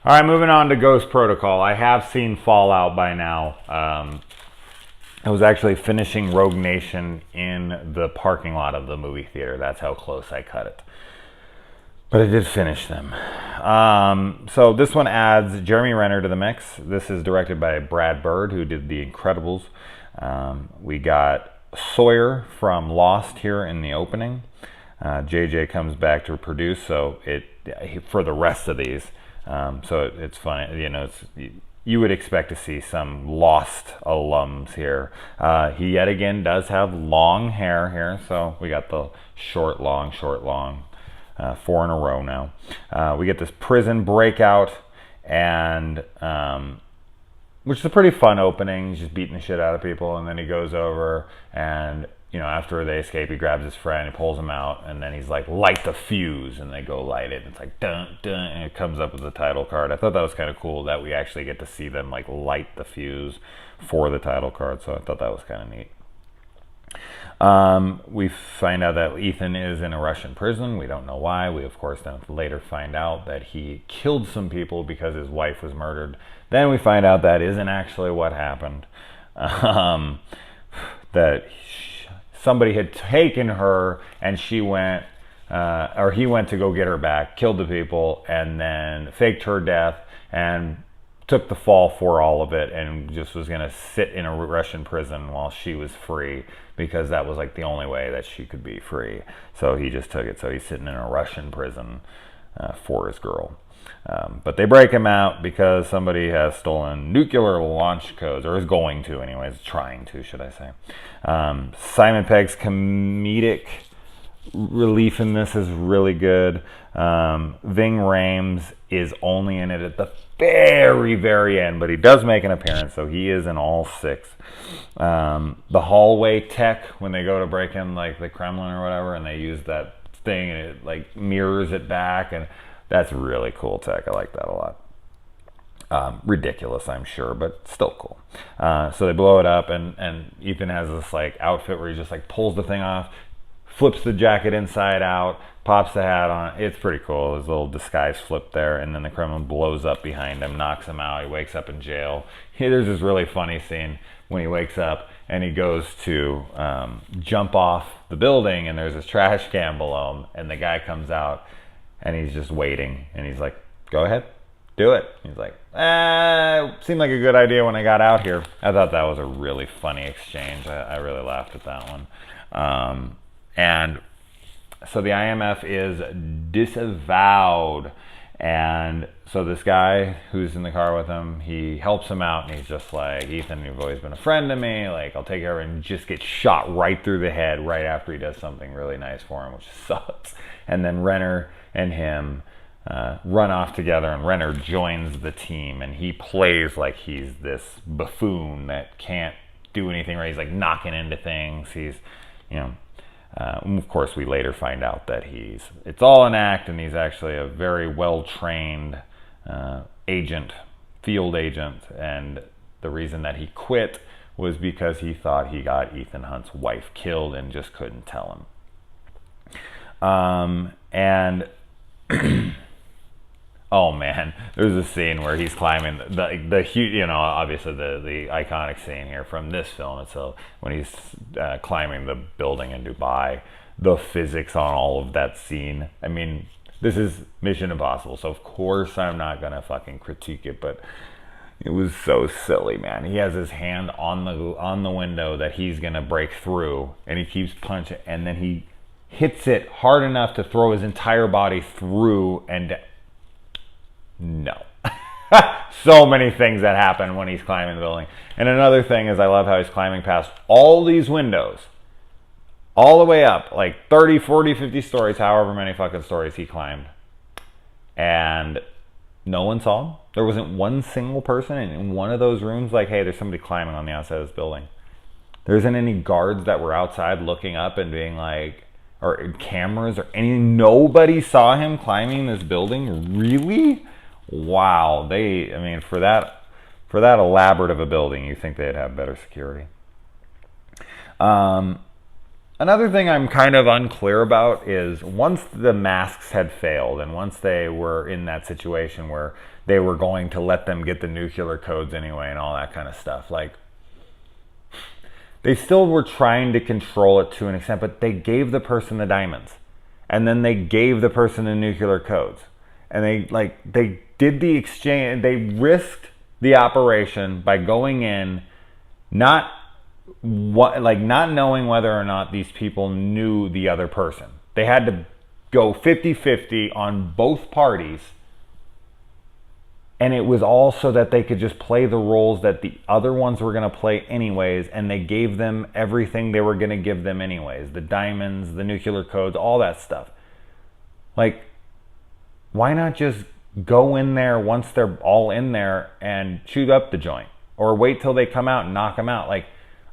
All right, moving on to Ghost Protocol. I have seen Fallout by now. I was actually finishing Rogue Nation in the parking lot of the movie theater. That's how close I cut it. But I did finish them. So this one adds Jeremy Renner to the mix. This is directed by Brad Bird, who did The Incredibles. We got Sawyer from Lost here in the opening. JJ comes back to produce, so for the rest of these. So it's funny, you would expect to see some Lost alums here. He yet again does have long hair here, so we got the short, long, 4 in a row now. We get this prison breakout, and which is a pretty fun opening. He's just beating the shit out of people, and then he goes over and, after they escape, he grabs his friend, he pulls him out, and then he's like, light the fuse, and they go light it. It's like, dun, dun, and it comes up with the title card. I thought that was kind of cool that we actually get to see them like light the fuse for the title card, so I thought that was kind of neat. We find out that Ethan is in a Russian prison. We don't know why. We, of course, then later find out that he killed some people because his wife was murdered. Then we find out that isn't actually what happened. That somebody had taken her, and she went, or he went to go get her back, killed the people, and then faked her death, and took the fall for all of it, and just was going to sit in a Russian prison while she was free, because that was like the only way that she could be free. So he just took it. So he's sitting in a Russian prison for his girl. But they break him out because somebody has stolen nuclear launch codes, or is going to anyways, trying to, should I say. Simon Pegg's comedic relief in this is really good. Ving Rhames is only in it at the very, very end, but he does make an appearance, so he is in all 6. The hallway tech, when they go to break in like the Kremlin or whatever, and they use that thing and it like mirrors it back, and that's really cool tech. I like that a lot. Ridiculous, I'm sure, but still cool. So they blow it up, and Ethan has this like outfit where he just like pulls the thing off, flips the jacket inside out, pops the hat on. It's pretty cool. His little disguise flip there, and then the Kremlin blows up behind him, knocks him out. He wakes up in jail. There's this really funny scene when he wakes up and he goes to jump off the building, and there's this trash can below him, and the guy comes out, and he's just waiting, and he's like, go ahead, do it. He's like, seemed like a good idea when I got out here. I thought that was a really funny exchange. I really laughed at that one. And so the IMF is disavowed, and so this guy who's in the car with him, he helps him out, and he's just like, Ethan, you've always been a friend to me, like, I'll take care of it, and just gets shot right through the head right after he does something really nice for him, which sucks. And then Renner and him run off together, and Renner joins the team, and he plays like he's this buffoon that can't do anything right. He's like knocking into things. He's, of course, we later find out that it's all an act, and he's actually a very well-trained field agent, and the reason that he quit was because he thought he got Ethan Hunt's wife killed and just couldn't tell him. And oh man, there's a scene where he's climbing the huge, obviously the iconic scene here from this film itself, when he's climbing the building in Dubai. The physics on all of that scene. I mean, this is Mission Impossible, so of course I'm not gonna fucking critique it, but it was so silly, man. He has his hand on the window that he's gonna break through, and he keeps punching, and then he hits it hard enough to throw his entire body through, and no. So many things that happen when he's climbing the building. And another thing is, I love how he's climbing past all these windows, all the way up, like 30, 40, 50 stories, however many fucking stories he climbed. And no one saw him. There wasn't one single person in one of those rooms like, hey, there's somebody climbing on the outside of this building. There isn't any guards that were outside looking up and being like, or cameras or anything. Nobody saw him climbing this building. Really? Wow. For that elaborate of a building, you think they'd have better security. Another thing I'm kind of unclear about is once the masks had failed and once they were in that situation where they were going to let them get the nuclear codes anyway and all that kind of stuff, like, they still were trying to control it to an extent, but they gave the person the diamonds. And then they gave the person the nuclear codes. And they did the exchange, they risked the operation by going in, not knowing whether or not these people knew the other person. They had to go 50-50 on both parties. And it was all so that they could just play the roles that the other ones were going to play anyways, and they gave them everything they were going to give them anyways. The diamonds, the nuclear codes, all that stuff. Like, why not just go in there once they're all in there and shoot up the joint? Or wait till they come out and knock them out? Like,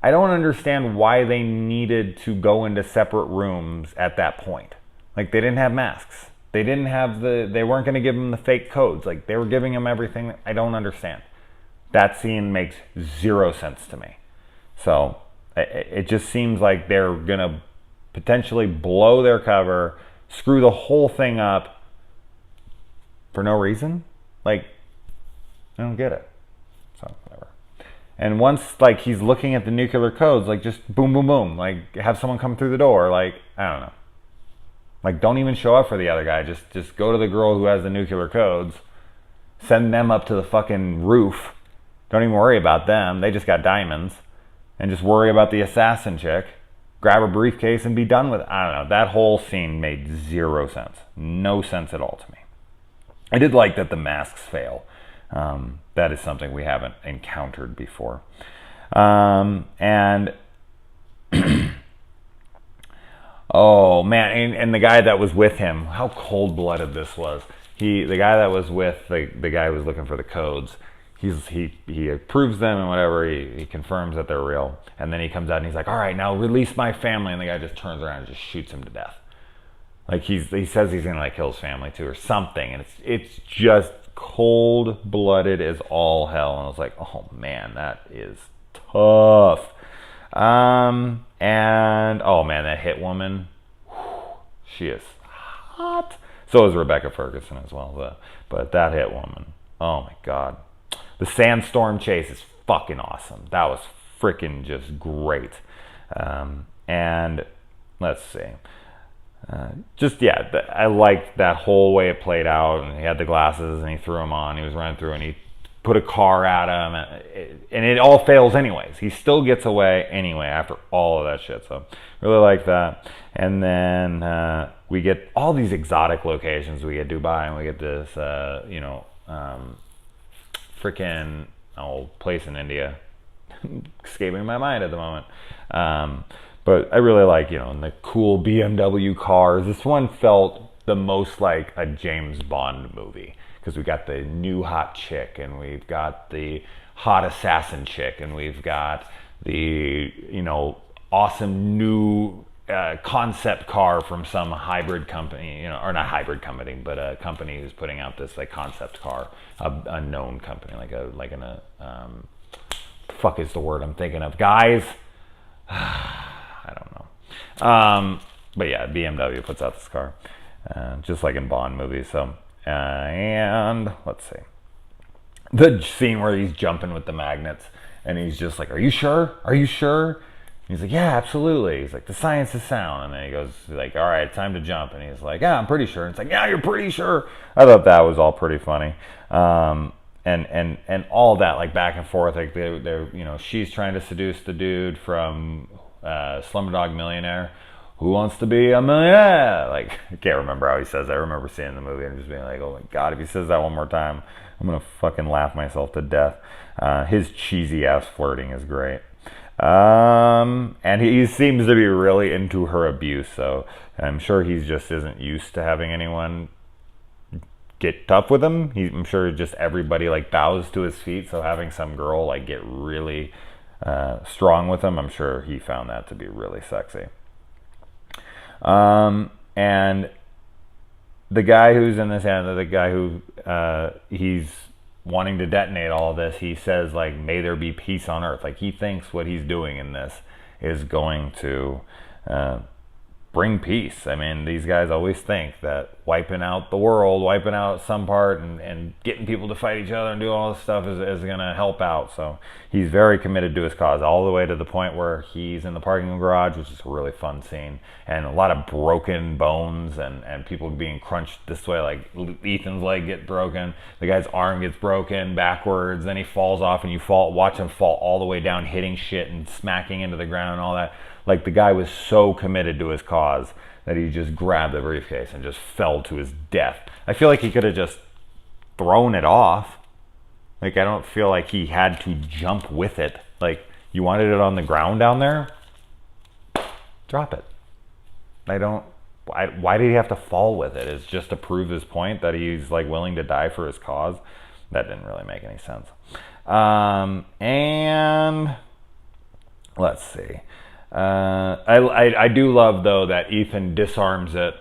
I don't understand why they needed to go into separate rooms at that point. Like, they didn't have masks. They didn't have they weren't going to give them the fake codes. Like, they were giving them everything. I don't understand. That scene makes zero sense to me. So it just seems like they're going to potentially blow their cover, screw the whole thing up for no reason. Like, I don't get it. So whatever. And once, like, he's looking at the nuclear codes, like, just boom, boom, boom. Like, have someone come through the door. Like, I don't know. Like, don't even show up for the other guy. Just go to the girl who has the nuclear codes. Send them up to the fucking roof. Don't even worry about them. They just got diamonds. And just worry about the assassin chick. Grab a briefcase and be done with it. I don't know. That whole scene made zero sense. No sense at all to me. I did like that the masks fail. That is something we haven't encountered before. And... oh man, and the guy that was with him, how cold-blooded this was. The guy that was with the guy who was looking for the codes, he approves them and whatever, he confirms that they're real, and then he comes out and he's like, all right, now release my family, and the guy just turns around and just shoots him to death. Like, he says he's gonna, like, kill his family too or something, and it's just cold-blooded as all hell. And I was like, oh man, that is tough. And oh man, that hit woman, she is hot. So is Rebecca Ferguson as well, but that hit woman, oh my god. The sandstorm chase is fucking awesome. That was freaking just great. And let's see. I liked that whole way it played out. And he had the glasses and he threw them on. He was running through and he put a car at him, and it all fails anyways. He still gets away anyway after all of that shit. So really like that. And then we get all these exotic locations. We get Dubai, and we get this, freaking place in India. Escaping my mind at the moment. But I really like, the cool BMW cars. This one felt the most like a James Bond movie. Because we got the new hot chick, and we've got the hot assassin chick, and we've got the, awesome new concept car from some hybrid company, or not hybrid company, but a company who's putting out this, like, concept car, a known company, fuck is the word I'm thinking of, guys? I don't know. But yeah, BMW puts out this car, just like in Bond movies, so... and let's see, the scene where he's jumping with the magnets and he's just like, are you sure? And he's like, yeah, absolutely. He's like, the science is sound. And then he goes like, all right, time to jump. And he's like, yeah, I'm pretty sure. And it's like, yeah, you're pretty sure. I thought that was all pretty funny. And all that, like, back and forth, like they're she's trying to seduce the dude from Slumdog Millionaire. Who wants to be a millionaire? Like, I can't remember how he says that. I remember seeing the movie and just being like, oh my god, if he says that one more time, I'm gonna fucking laugh myself to death. His cheesy ass flirting is great. And he seems to be really into her abuse, so I'm sure he just isn't used to having anyone get tough with him. I'm sure just everybody, like, bows to his feet, so having some girl, like, get really strong with him, I'm sure he found that to be really sexy. And the guy who's in this, and the guy who he's wanting to detonate all of this, he says, like, may there be peace on earth. Like, he thinks what he's doing in this is going to bring peace. I mean, these guys always think that wiping out the world, wiping out some part, and getting people to fight each other and do all this stuff is going to help out. So he's very committed to his cause, all the way to the point where he's in the parking garage, which is a really fun scene, and a lot of broken bones and people being crunched this way, like Ethan's leg gets broken, the guy's arm gets broken backwards, then he falls off, and you watch him fall all the way down, hitting shit and smacking into the ground and all that. Like, the guy was so committed to his cause that he just grabbed the briefcase and just fell to his death. I feel like he could have just thrown it off. Like, I don't feel like he had to jump with it. Like, you wanted it on the ground down there? Drop it. Why did he have to fall with it? It's just to prove his point that he's, like, willing to die for his cause? That didn't really make any sense. And let's see. I do love, though, that Ethan disarms it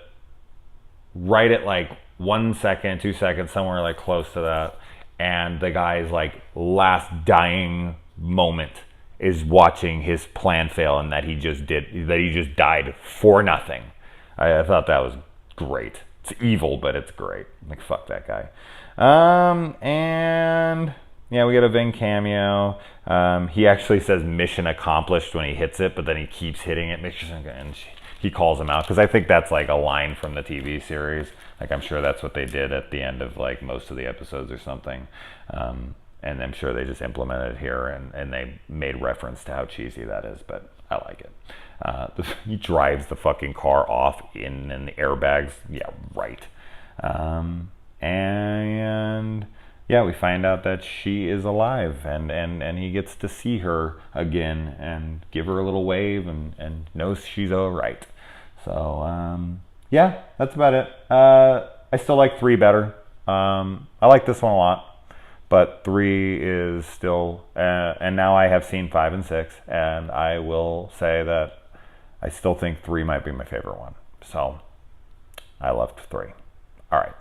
right at like 1 second, 2 seconds, somewhere like close to that, and the guy's like last dying moment is watching his plan fail, and that he just died for nothing. I thought that was great. It's evil, but it's great. Like, fuck that guy. And yeah, we get a Ving cameo. He actually says mission accomplished when he hits it, but then he keeps hitting it. And he calls him out, because I think that's like a line from the TV series. Like, I'm sure that's what they did at the end of like most of the episodes or something. And I'm sure they just implemented it here, and they made reference to how cheesy that is, but I like it. He drives the fucking car off in the airbags. Yeah, right. And yeah, we find out that she is alive, and he gets to see her again and give her a little wave, and knows she's all right. So yeah, that's about it. I still like 3 better. I like this one a lot, but 3 is still, and now I have seen 5 and 6, and I will say that I still think 3 might be my favorite one. So I loved 3. All right.